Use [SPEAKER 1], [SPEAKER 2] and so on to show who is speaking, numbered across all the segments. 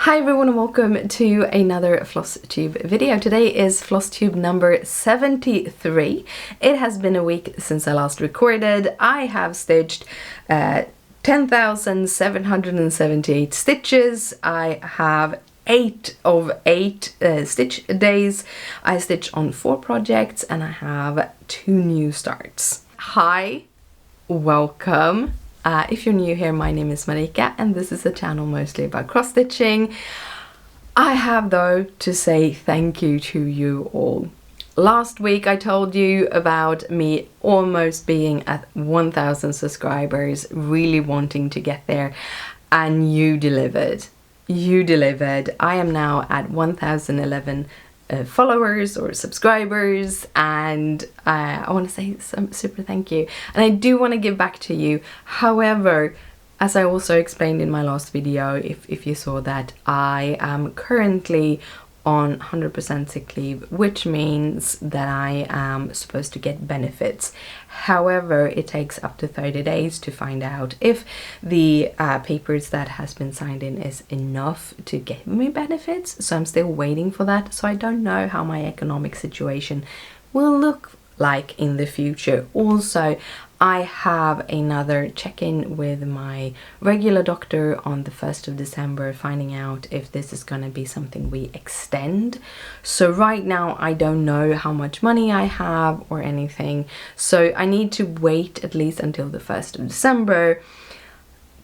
[SPEAKER 1] Hi everyone and welcome to another Flosstube video. Today is Flosstube number 73. It has been a week since I last recorded. I have stitched 10,778 stitches. I have 8 of 8 stitch days. I stitched on 4 projects and I have 2 new starts. Hi, welcome. If you're new here, my name is Marika and this is a channel mostly about cross stitching. I have though to say thank you to you all. Last week I told you about me almost being at 1,000 subscribers, really wanting to get there, and you delivered. You delivered. I am now at 1,011 followers or subscribers, and I want to say some super thank you, and I do want to give back to you. However, as I also explained in my last video, if you saw that, I am currently on 100% sick leave, which means that I am supposed to get benefits. However, it takes up to 30 days to find out if the papers that has been signed in is enough to give me benefits. So I'm still waiting for that. So I don't know how my economic situation will look like in the future. Also, I have another check-in with my regular doctor on the 1st of December, finding out if this is going to be something we extend. So right now I don't know how much money I have or anything, so I need to wait at least until the 1st of December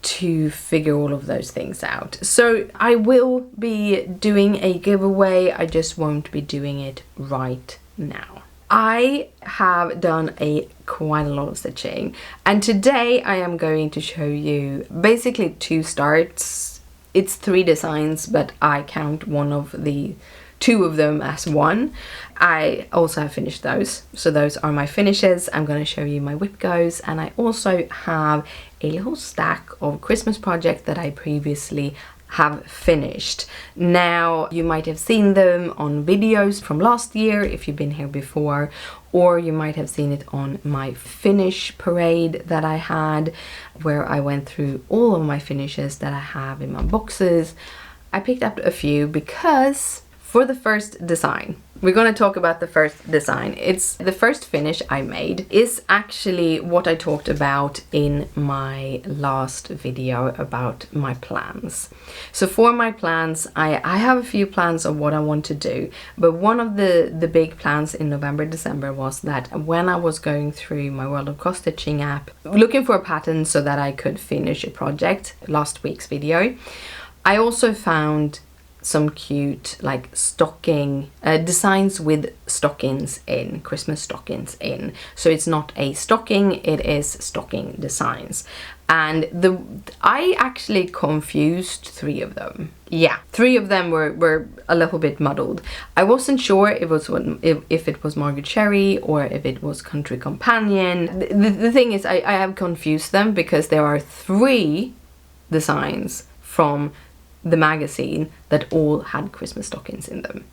[SPEAKER 1] to figure all of those things out. So I will be doing a giveaway, I just won't be doing it right now. I have done quite a lot of stitching, and today I am going to show you basically 2 starts. It's 3 designs, but I count 2 of them as one. I also have finished those, so those are my finishes. I'm going to show you my WIPGOs, and I also have a little stack of Christmas projects that I previously have finished. Now, you might have seen them on videos from last year if you've been here before, or you might have seen it on my finish parade that I had, where I went through all of my finishes that I have in my boxes. I picked up a few because for the first design, we're going to talk about the first design. It's the first finish I made is actually what I talked about in my last video about my plans. So for my plans, I have a few plans of what I want to do, but one of the big plans in November, December was that when I was going through my World of Cross Stitching app, looking for a pattern so that I could finish a project, last week's video, I also found some cute like stocking designs with stockings in, Christmas stockings in. So it's not a stocking, it is stocking designs. And I actually confused 3 of them. Yeah, 3 of them were a little bit muddled. I wasn't sure if it was Margaret Cherry or if it was Country Companion. The thing is, I have confused them because there are 3 designs from the magazine that all had Christmas stockings in them.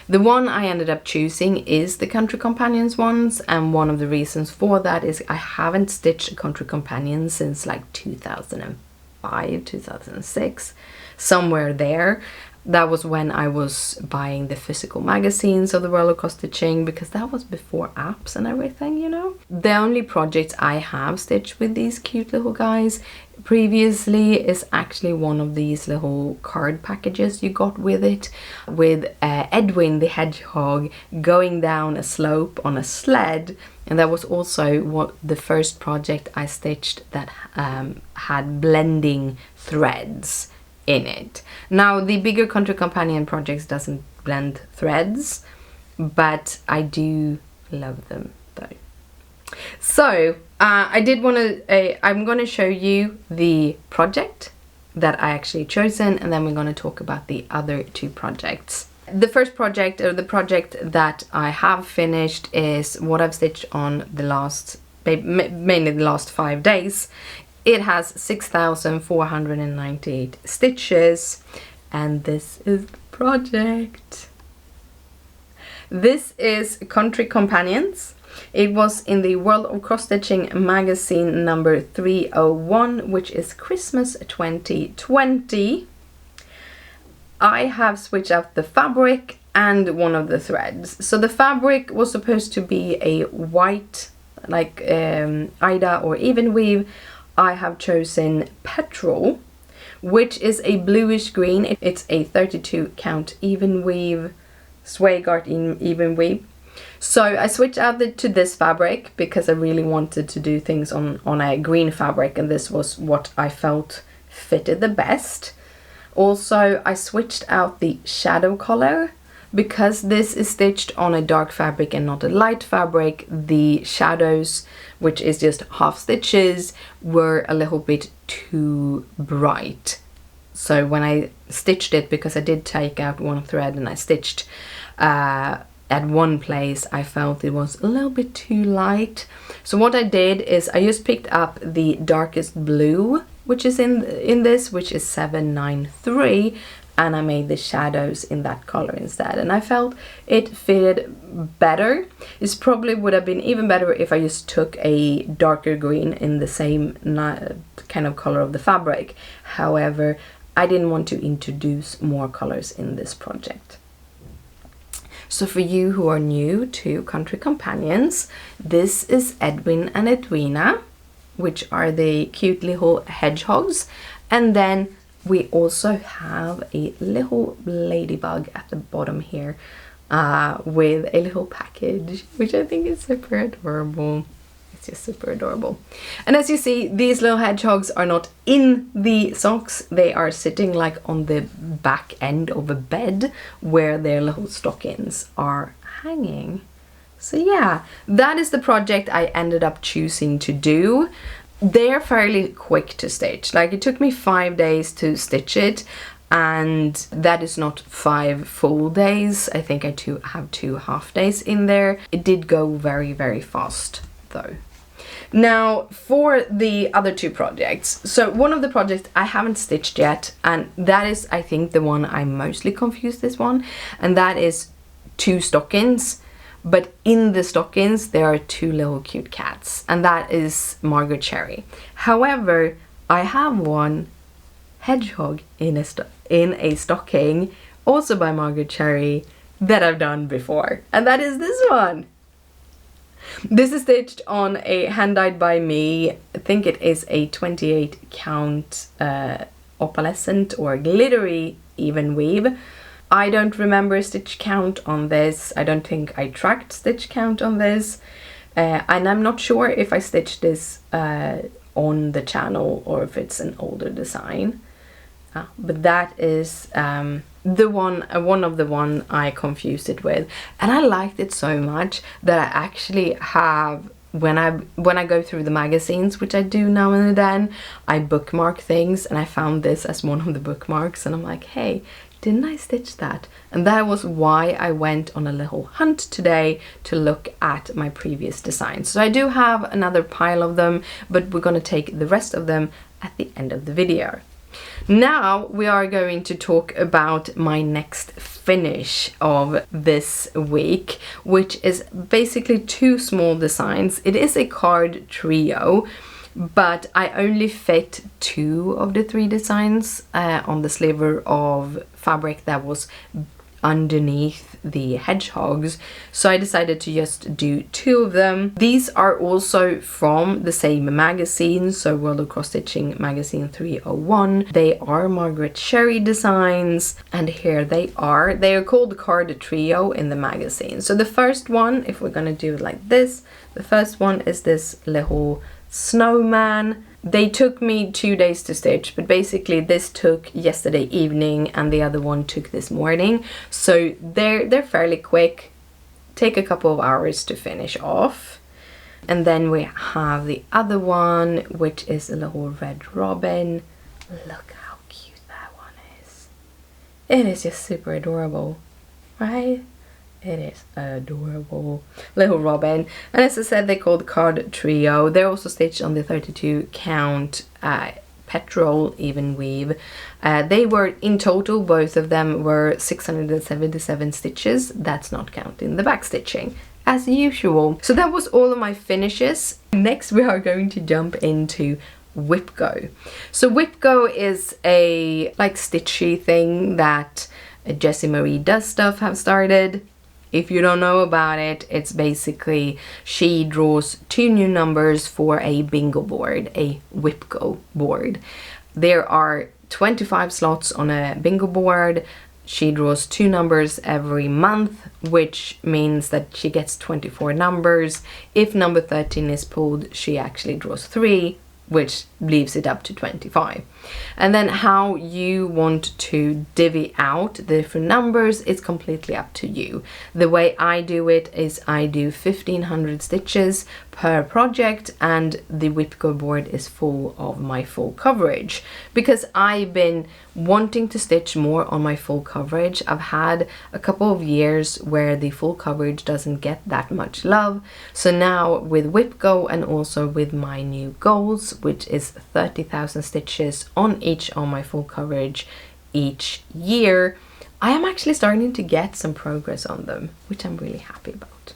[SPEAKER 1] The one I ended up choosing is the Country Companions ones, and one of the reasons for that is I haven't stitched a Country Companion since like 2005, 2006, somewhere there. That was when I was buying the physical magazines of the World of Cross Stitching, because that was before apps and everything, you know. The only projects I have stitched with these cute little guys previously is actually one of these little card packages you got with it, with Edwin the Hedgehog going down a slope on a sled, and that was also what the first project I stitched that had blending threads in it. Now, the bigger Country Companion projects doesn't blend threads, but I do love them though. So I did want to I'm going to show you the project that I actually chosen, and then we're going to talk about the other 2 projects. The first project, or the project that I have finished, is what I've stitched on the last, mainly the last 5 days. It has 6,498 stitches, and this is the project. This is Country Companions. It was in the World of Cross Stitching magazine number 301, which is Christmas 2020. I have switched out the fabric and one of the threads. So the fabric was supposed to be a white, like Ida or Evenweave. I have chosen Petrol, which is a bluish green. It's a 32 count Evenweave, Zweigart Evenweave. So I switched out to this fabric because I really wanted to do things on a green fabric, and this was what I felt fitted the best. Also, I switched out the shadow color because this is stitched on a dark fabric and not a light fabric. The shadows, which is just half stitches, were a little bit too bright. So when I stitched it, because I did take out one thread and I stitched at one place, I felt it was a little bit too light. So what I did is I just picked up the darkest blue, which is in this, which is 793, and I made the shadows in that color instead, and I felt it fitted better. This probably would have been even better if I just took a darker green in the same kind of color of the fabric. However, I didn't want to introduce more colors in this project. So for you who are new to Country Companions, this is Edwin and Edwina, which are the cute little hedgehogs. And then we also have a little ladybug at the bottom here with a little package, which I think is super adorable. It's just super adorable. And as you see, these little hedgehogs are not in the socks. They are sitting like on the back end of a bed where their little stockings are hanging. So yeah, that is the project I ended up choosing to do. They're fairly quick to stitch. Like, it took me 5 days to stitch it, and that is not 5 full days. I think I have 2 half days in there. It did go very, very fast though. Now for the other 2 projects. So one of the projects I haven't stitched yet, and that is, I think, the one I mostly confused this one, and that is 2 stockings. But in the stockings there are 2 little cute cats, and that is Margaret Cherry. However, I have one hedgehog in a stocking, also by Margaret Cherry, that I've done before, and that is this one. This is stitched on a hand-dyed by me. I think it is a 28 count opalescent or glittery Evenweave. I don't remember a stitch count on this. I don't think I tracked stitch count on this. And I'm not sure if I stitched this on the channel or if it's an older design. But that is the one of the one I confused it with, and I liked it so much that I actually have, when I go through the magazines, which I do now and then, I bookmark things, and I found this as one of the bookmarks, and I'm like, hey, didn't I stitch that? And that was why I went on a little hunt today to look at my previous designs. So I do have another pile of them, but we're gonna take the rest of them at the end of the video. Now we are going to talk about my next finish of this week, which is basically 2 small designs. It is a card trio, but I only fit 2 of the 3 designs on the sliver of fabric that was underneath the hedgehogs, so I decided to just do 2 of them. These are also from the same magazine, so World of Cross Stitching magazine 301. They are Margaret Cherry designs, and here they are. They are called Card Trio in the magazine. So the first one, if we're gonna do it like this, the first one is this little snowman. They took me 2 days to stitch, but basically this took yesterday evening and the other one took this morning. So they're fairly quick, take a couple of hours to finish off. And then we have the other one, which is a little red robin. Look how cute that one is. It is just super adorable, right? It is adorable. Little robin. And as I said, they're called Card Trio. They're also stitched on the 32 count Petrol Evenweave. They were, in total, both of them were 677 stitches. That's not counting the back stitching, as usual. So that was all of my finishes. Next we are going to jump into WIPGO. So WIPGO is a like stitchy thing that Jessie Marie Does Stuff have started. If you don't know about it, it's basically she draws 2 new numbers for a bingo board, a WIPGO board. There are 25 slots on a bingo board. She draws 2 numbers every month, which means that she gets 24 numbers. If number 13 is pulled, she actually draws 3, which leaves it up to 25. And then how you want to divvy out the different numbers is completely up to you. The way I do it is I do 1500 stitches per project, and the WIPGO board is full of my full coverage, because I've been wanting to stitch more on my full coverage. I've had a couple of years where the full coverage doesn't get that much love. So now with WIPGO and also with my new goals, which is 30,000 stitches on each on my full coverage each year, I am actually starting to get some progress on them, which I'm really happy about.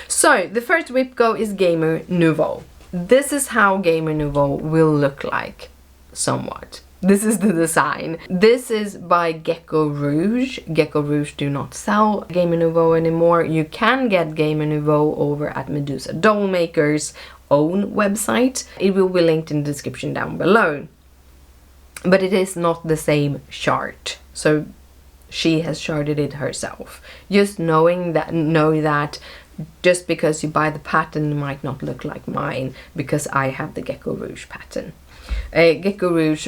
[SPEAKER 1] So the first WIPGO is Gamer Nouveau. This is how Gamer Nouveau will look like, somewhat. This is the design. This is by Gecko Rouge. Gecko Rouge do not sell Gamer Nouveau anymore. You can get Gamer Nouveau over at Medusa Dollmaker's own website. It will be linked in the description down below. But it is not the same chart. So she has charted it herself. Just know that just because you buy the pattern, it might not look like mine, because I have the Gecko Rouge pattern. Gecko Rouge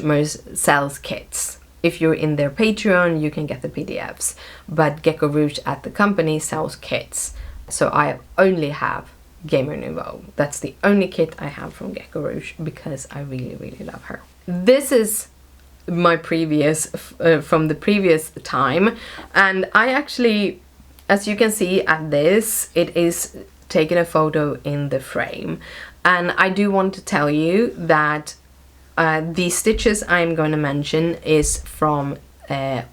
[SPEAKER 1] sells kits. If you're in their Patreon, you can get the PDFs, but Gecko Rouge at the company sells kits. So I only have Gamer Nouveau. That's the only kit I have from Gecko Rouge, because I really, really love her. This is my previous, from the previous time, and I actually, as you can see at this, it is taking a photo in the frame. And I do want to tell you that the stitches I'm going to mention is from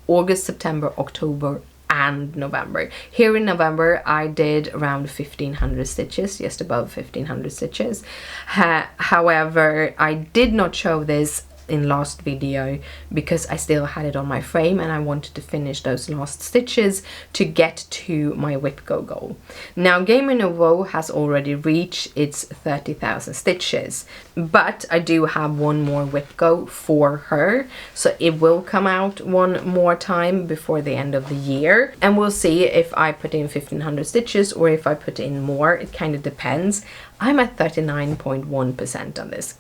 [SPEAKER 1] August, September, October and November. Here in November I did around 1500 stitches, just above 1500 stitches. However, I did not show this in last video because I still had it on my frame and I wanted to finish those last stitches to get to my WIPGO goal. Now Gamer Nouveau has already reached its 30,000 stitches, but I do have one more WIPGO for her, so it will come out one more time before the end of the year, and we'll see if I put in 1500 stitches or if I put in more. It kind of depends. I'm at 39.1% on this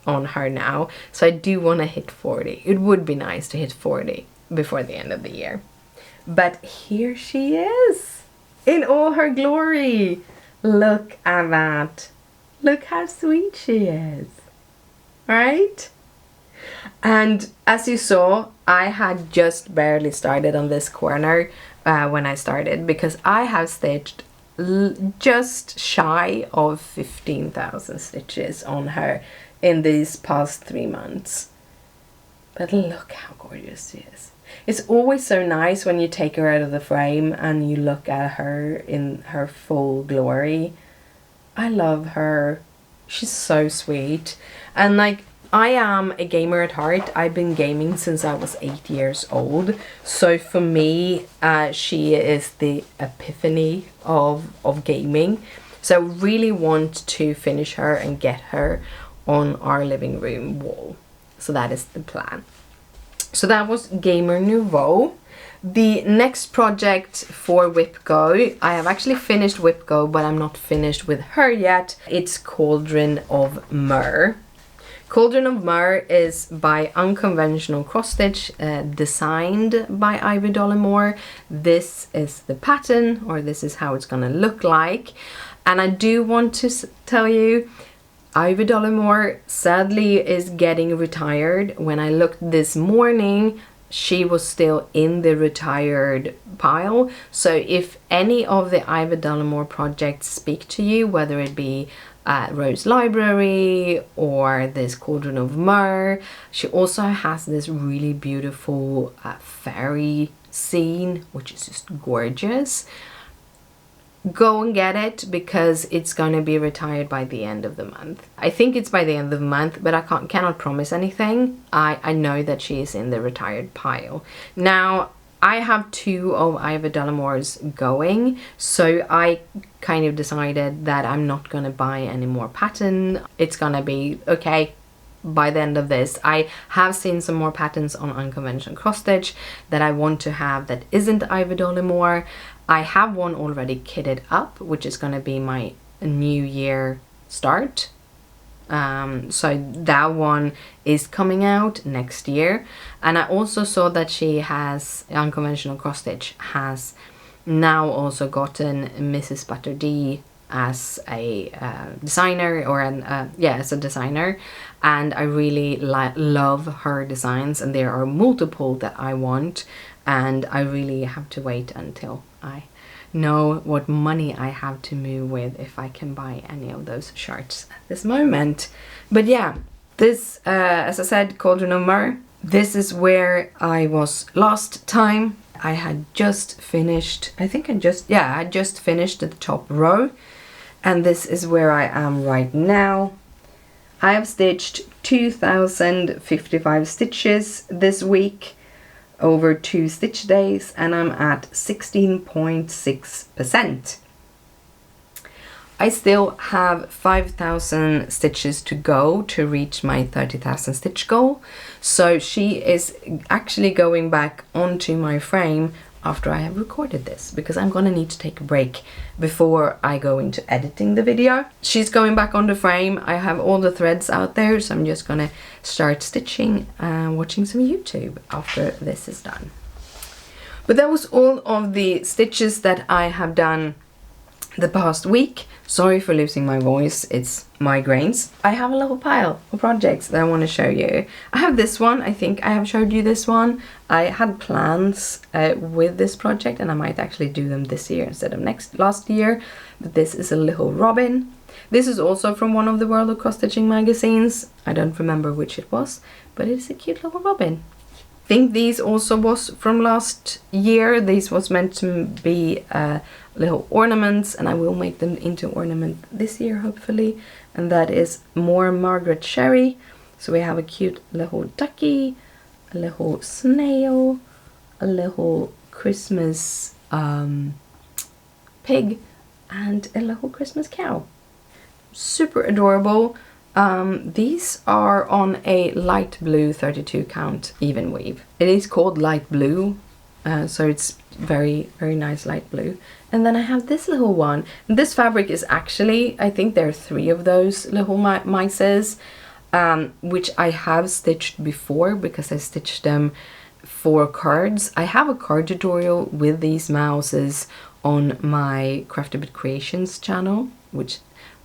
[SPEAKER 1] on her now, so I do want to hit 40. It would be nice to hit 40 before the end of the year. But here she is in all her glory. Look at that. Look how sweet she is, right? And as you saw, I had just barely started on this corner when I started, because I have stitched just shy of 15,000 stitches on her in these past 3 months. But look how gorgeous she is. It's always so nice when you take her out of the frame and you look at her in her full glory. I love her. She's so sweet. And like, I am a gamer at heart. I've been gaming since I was 8 years old. So for me, she is the epiphany of gaming. So I really want to finish her and get her on our living room wall. So that is the plan. So that was Gamer Nouveau. The next project for WIPGO, I have actually finished WIPGO, but I'm not finished with her yet. It's Cauldron of Myrrh. Cauldron of Myrrh is by Unconventional Cross Stitch, designed by Ivy Dollimore. This is the pattern, or this is how it's gonna look like. And I do want to tell you, Ivy Dollimore sadly is getting retired. When I looked this morning, she was still in the retired pile. So if any of the Ivy Dollimore projects speak to you, whether it be Rose Library or this Cauldron of Myrrh, she also has this really beautiful fairy scene, which is just gorgeous. Go and get it, because it's going to be retired by the end of the month. I think it's by the end of the month, but I cannot promise anything. I know that she is in the retired pile. Now, I have 2 of Ivor Delamores going, so I kind of decided that I'm not gonna buy any more pattern. It's gonna be okay. By the end of this, I have seen some more patterns on unconventional cross stitch that I want to have that isn't Ivor Delamore. I have one already kitted up, which is gonna be my new year start. So that one is coming out next year. And I also saw that she has, unconventional cross stitch has now also gotten Mrs. Butter D as a designer, or an yeah, as a designer, and I really love her designs, and there are multiple that I want, and I really have to wait until I know what money I have to move with if I can buy any of those shirts at this moment. But yeah, this as I said, Cauldron of Myrrh, this is where I was last time. I had just finished, I had just finished the top row, and this is where I am right now. I have stitched 2055 stitches this week over 2 stitch days, and I'm at 16.6%. I still have 5,000 stitches to go to reach my 30,000 stitch goal. So she is actually going back onto my frame after I have recorded this, because I'm gonna need to take a break before I go into editing the video. She's going back on the frame. I have all the threads out there, so I'm just gonna start stitching and watching some YouTube after this is done. But that was all of the stitches that I have done the past week. Sorry for losing my voice, it's migraines. I have a little pile of projects that I want to show you. I have this one, I think I have showed you this one. I had plans with this project, and I might actually do them this year instead of last year. But this is a little robin. This is also from one of the World of Cross Stitching magazines. I don't remember which it was, but it's a cute little robin. I think these also was from last year. These was meant to be little ornaments, and I will make them into ornament this year hopefully. And that is more Margaret Cherry. So we have a cute little ducky, a little snail, a little Christmas pig, and a little Christmas cow. Super adorable. These are on a light blue 32 count Evenweave. It is called light blue, so it's very nice light blue. And then I have this little one. This fabric is actually, I think there are 3 of those little mices, which I have stitched before because I stitched them for cards. I have a card tutorial with these mouses on my Craftybit Creations channel, which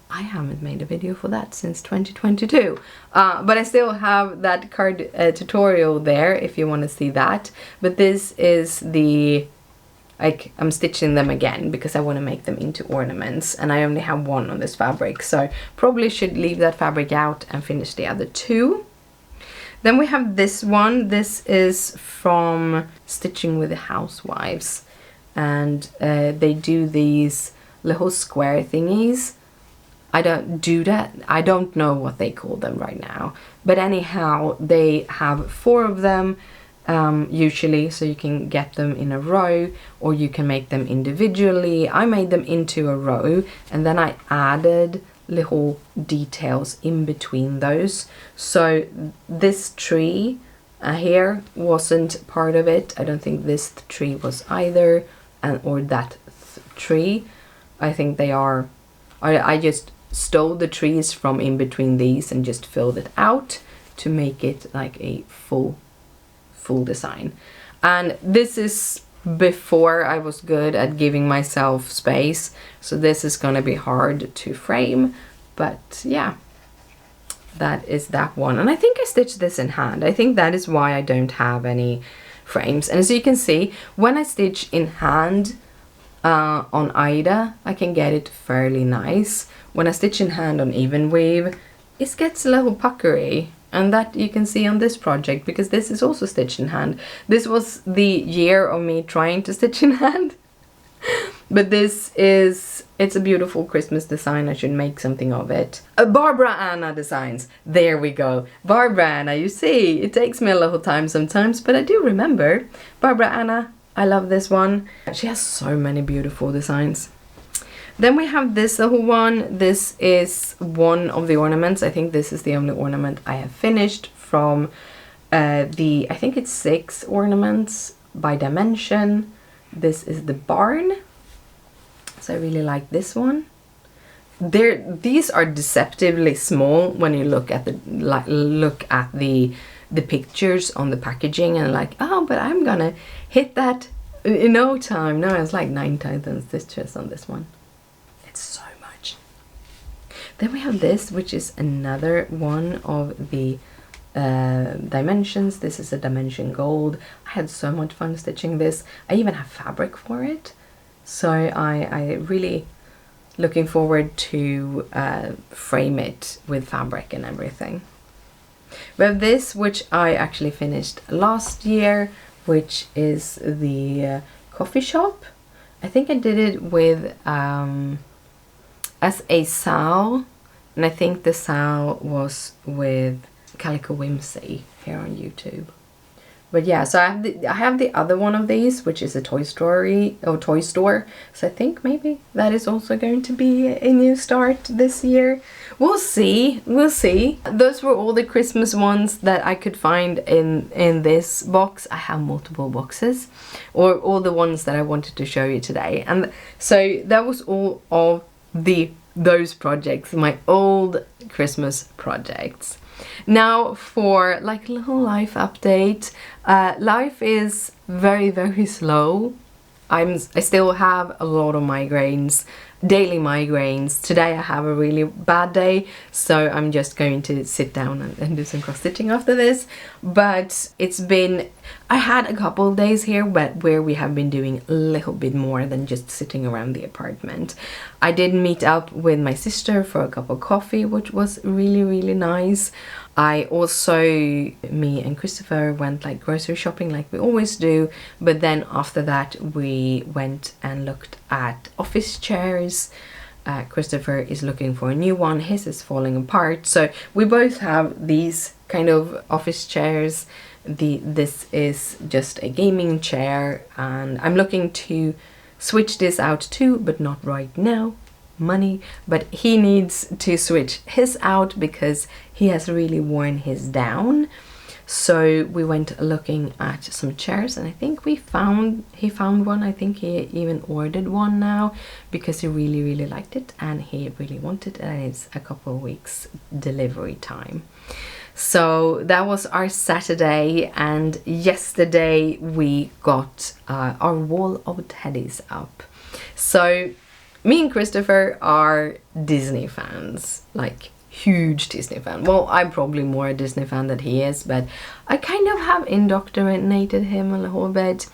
[SPEAKER 1] I haven't made a video for that since 2022, but I still have that card tutorial there if you want to see that. But this is the, like, I'm stitching them again because I want to make them into ornaments, and I only have 1 on this fabric, so probably should leave that fabric out and finish the other 2. Then we have this one. This is from Stitching with the Housewives, and they do these little square thingies. I don't do that. I don't know what they call them right now. But anyhow, they have 4 of them usually, so you can get them in a row, or you can make them individually. I made them into a row, and then I added little details in between those. So this tree here wasn't part of it. I don't think this tree was either, or that tree. I think they are. I just stole the trees from in between these and just filled it out to make it like a full design. And this is before I was good at giving myself space, so this is gonna be hard to frame, but yeah, that is that one. And I think I stitched this in hand. I think that is why I don't have any frames. And as you can see, when I stitch in hand on Ida, I can get it fairly nice. When I stitch in hand on Evenweave, it gets a little puckery, and that you can see on this project because this is also stitched in hand. This was the year of me trying to stitch in hand. But this is, it's a beautiful Christmas design. I should make something of it. Barbara Anna Designs. There we go. Barbara Anna, you see, it takes me a little time sometimes, but I do remember. Barbara Anna, I love this one. She has so many beautiful designs. Then we have this little one. This is one of the ornaments. I think this is the only ornament I have finished from I think it's 6 ornaments by dimension. This is the barn. So I really like this one. These are deceptively small when you look at the pictures on the packaging, and like, oh, but I'm gonna hit that in no time. No, it's like 9,000 stitches on this one. It's so much. Then we have this, which is another one of the dimensions. This is a dimension gold. I had so much fun stitching this. I even have fabric for it, so I really looking forward to frame it with fabric and everything. We have this, which I actually finished last year, which is the coffee shop. I think I did it with as a sow, and I think the sow was with Calico Whimsy here on YouTube. But yeah, so I have the other one of these, which is a toy store. So I think maybe that is also going to be a new start this year. We'll see. We'll see. Those were all the Christmas ones that I could find in this box. I have multiple boxes, or all the ones that I wanted to show you today. And so that was all of those projects, my old Christmas projects. Now for like a little life update. Life is very, very slow. I still have a lot of migraines, daily migraines. Today I have a really bad day, so I'm just going to sit down and do some cross stitching after this. But I had a couple of days here where we have been doing a little bit more than just sitting around the apartment. I did meet up with my sister for a cup of coffee, which was really, really nice. I also, me and Christopher went like grocery shopping like we always do, but then after that we went and looked at office chairs. Christopher is looking for a new one. His is falling apart, so we both have these kind of office chairs. This is just a gaming chair, and I'm looking to switch this out too, but not right now. Money, but he needs to switch his out because he has really worn his down. So we went looking at some chairs, and I think he found one. I think he even ordered one now because he really, really liked it and he really wanted it, and it's a couple of weeks delivery time. So that was our Saturday, and yesterday we got our wall of teddies up. So me and Christopher are Disney fans, like huge Disney fan. Well, I'm probably more a Disney fan than he is, but I kind of have indoctrinated him a little bit.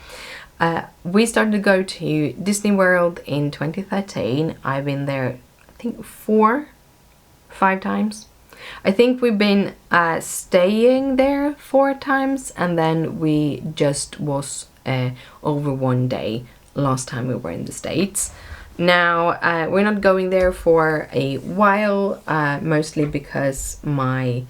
[SPEAKER 1] We started to go to Disney World in 2013. I've been there, I think 4-5 times. I think we've been staying there 4 times, and then we just was over one day last time we were in the States. Now, we're not going there for a while, mostly because my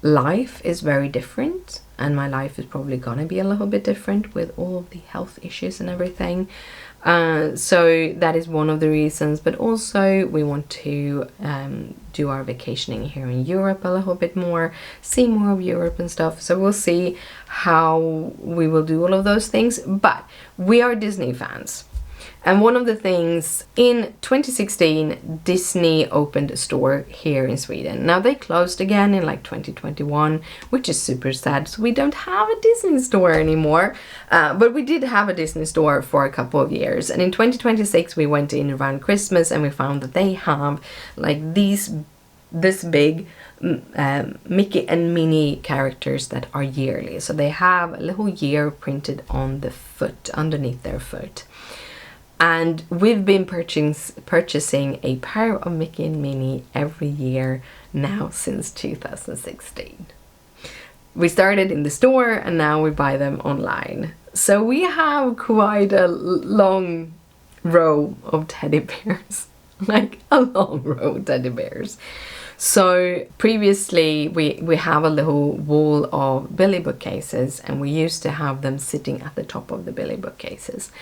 [SPEAKER 1] life is very different, and my life is probably gonna be a little bit different with all of the health issues and everything. So that is one of the reasons, but also we want to do our vacationing here in Europe a little bit more, see more of Europe and stuff. So we'll see how we will do all of those things, but we are Disney fans. And one of the things, in 2016, Disney opened a store here in Sweden. Now they closed again in like 2021, which is super sad. So we don't have a Disney store anymore. But we did have a Disney store for a couple of years. And in 2026, we went in around Christmas and we found that they have like this big Mickey and Minnie characters that are yearly. So they have a little year printed on the foot, underneath their foot. And we've been purchasing a pair of Mickey and Minnie every year now since 2016. We started in the store and now we buy them online. So we have quite a long row of teddy bears, like a long row of teddy bears. So previously we have a little wall of billy bookcases, and we used to have them sitting at the top of the billy bookcases.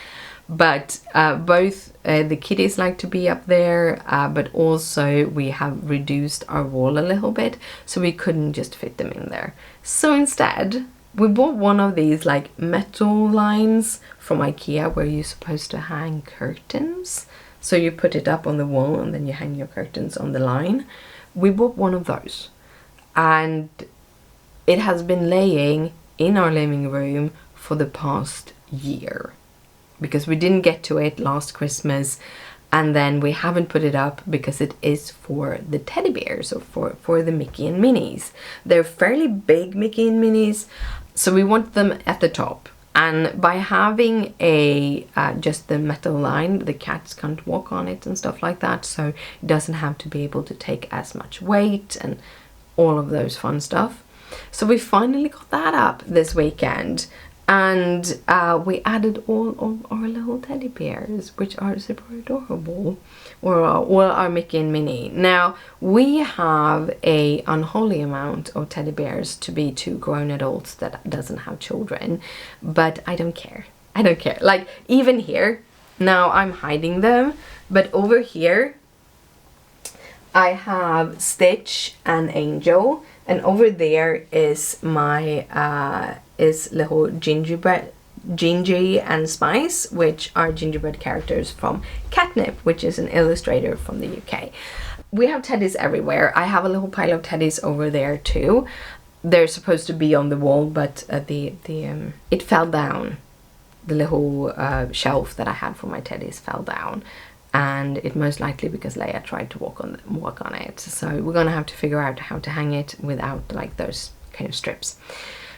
[SPEAKER 1] But both the kitties like to be up there, but also we have reduced our wall a little bit, so we couldn't just fit them in there. So instead, we bought one of these like metal lines from IKEA where you're supposed to hang curtains. So you put it up on the wall and then you hang your curtains on the line. We bought one of those, and it has been laying in our living room for the past year, because we didn't get to it last Christmas, and then we haven't put it up because it is for the teddy bears, or for the Mickey and Minnies. They're fairly big Mickey and Minnies, so we want them at the top. And by having a just the metal line, the cats can't walk on it and stuff like that, so it doesn't have to be able to take as much weight and all of those fun stuff. So we finally got that up this weekend, and we added all of our little teddy bears, which are super adorable, or our Mickey and Minnie. Now, we have a unholy amount of teddy bears to be two grown adults that doesn't have children, but I don't care. I don't care. Like, even here, now I'm hiding them, but over here I have Stitch and Angel, and over there is my is little gingerbread, Gingy and Spice, which are gingerbread characters from Catnip, which is an illustrator from the UK. We have teddies everywhere. I have a little pile of teddies over there too. They're supposed to be on the wall, but it fell down. The little shelf that I had for my teddies fell down, and it most likely because Leia tried to walk on it. So we're gonna have to figure out how to hang it without like those kind of strips.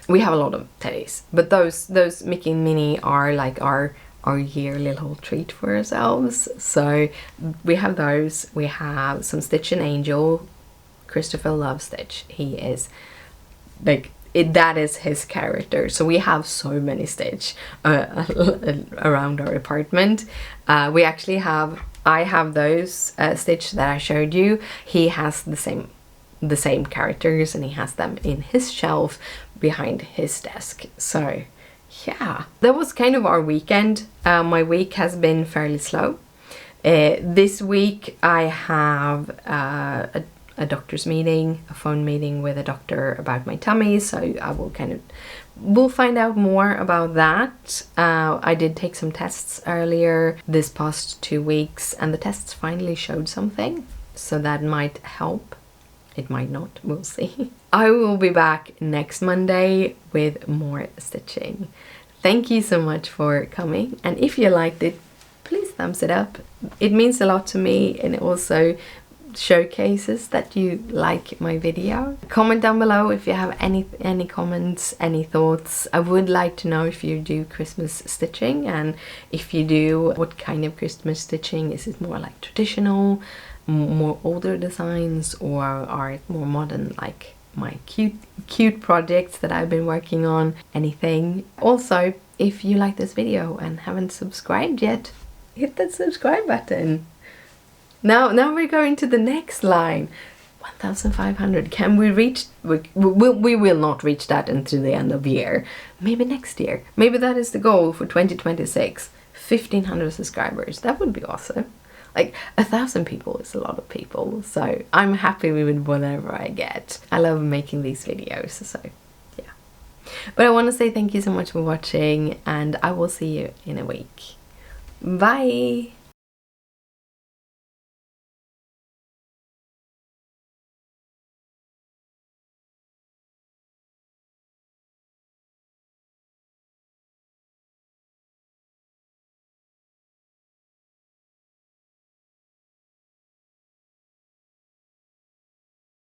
[SPEAKER 1] We have a lot of teddies, but those Mickey and Minnie are like our year little treat for ourselves. So we have those. We have some Stitch and Angel. Christopher loves Stitch. He is like that is his character. So we have so many Stitch around our apartment. We actually have. I have those Stitch that I showed you. He has the same characters, and he has them in his shelf behind his desk. So yeah, that was kind of our weekend. My week has been fairly slow. This week I have a doctor's meeting, a phone meeting with a doctor about my tummy, so I will we'll find out more about that. I did take some tests earlier this past 2 weeks, and the tests finally showed something, so that might help. It might not, we'll see. I will be back next Monday with more stitching. Thank you so much for coming, and if you liked it, please thumbs it up. It means a lot to me, and it also showcases that you like my video. Comment down below if you have any comments, any thoughts. I would like to know if you do Christmas stitching, and if you do, what kind of Christmas stitching. Is it more like traditional, more older designs, or are it more modern like my cute projects that I've been working on? Anything. Also, if you like this video and haven't subscribed yet, hit that subscribe button. Now we're going to the next line. 1,500. Can we reach? We will not reach that until the end of the year. Maybe next year. Maybe that is the goal for 2026. 1,500 subscribers. That would be awesome. Like 1,000 people is a lot of people, so I'm happy with whatever I get. I love making these videos, so yeah. But I want to say thank you so much for watching, and I will see you in a week. Bye!